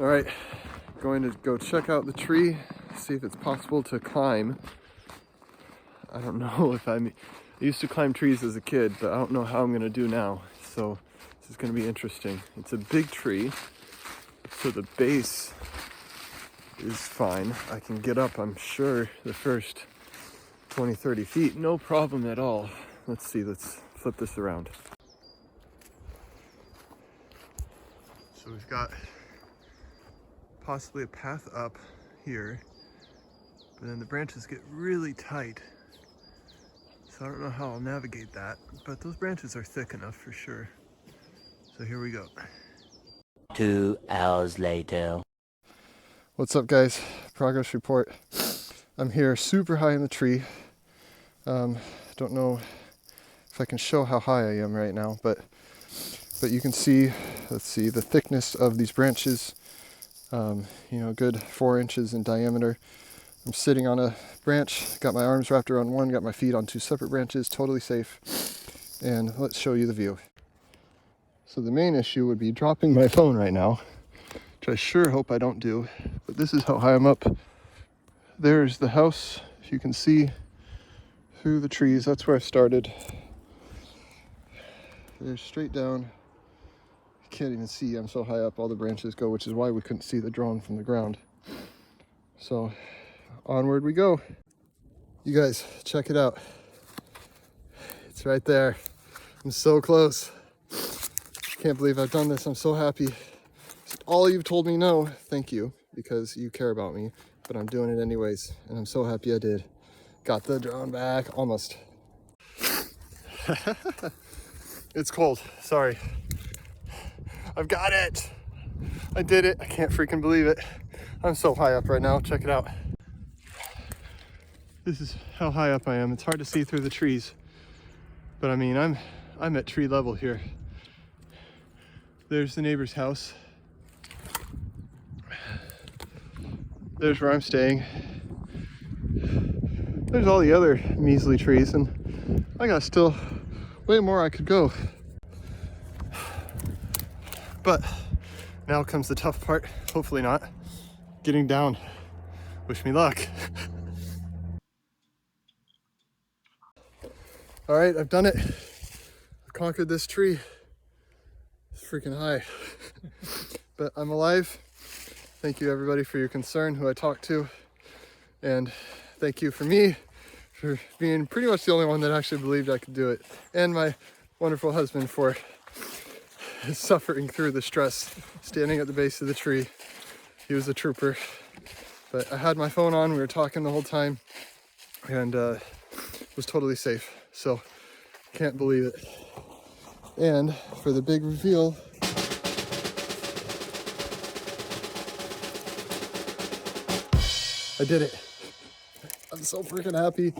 All right, going to go check out the tree, see if it's possible to climb. I don't know if I used to climb trees as a kid, but I don't know how I'm gonna do now. So this is gonna be interesting. It's a big tree, so the base is fine. I can get up, I'm sure, the first 20, 30 feet, no problem at all. Let's see, let's flip this around. So we've got possibly a path up here, but then the branches get really tight. So I don't know how I'll navigate that, but those branches are thick enough for sure. So here we go. 2 hours later. What's up, guys? Progress report. I'm here super high in the tree. Don't know if I can show how high I am right now, but you can see, let's see, the thickness of these branches. You know, a good 4 inches in diameter. I'm sitting on a branch, got my arms wrapped around one, got my feet on 2 separate branches, totally safe. And let's show you the view. So the main issue would be dropping my phone right now, which I sure hope I don't do. But this is how high I'm up. There's the house, if you can see through the trees. That's where I started. There's straight down. Can't even see, I'm so high up, all the branches go, which is why we couldn't see the drone from the ground. So onward we go. You guys, check it out. It's right there. I'm so close. Can't believe I've done this. I'm so happy. All you've told me no, thank you, because you care about me, but I'm doing it anyways, and I'm so happy I did. Got the drone back, almost. It's cold, sorry. I've got it. I did it. I can't freaking believe it. I'm so high up right now. Check it out. This is how high up I am. It's hard to see through the trees, but I mean, I'm at tree level here. There's the neighbor's house. There's where I'm staying. There's all the other measly trees, and I got still way more I could go. But now comes the tough part, hopefully not, getting down. Wish me luck. All right, I've done it. I've conquered this tree. It's freaking high. But I'm alive. Thank you everybody for your concern, who I talked to. And thank you for me, for being pretty much the only one that actually believed I could do it. And my wonderful husband for suffering through the stress, standing at the base of the tree. He was a trooper. But I had my phone on, we were talking the whole time, and was totally safe. So, can't believe it. And for the big reveal, I did it. I'm so freaking happy.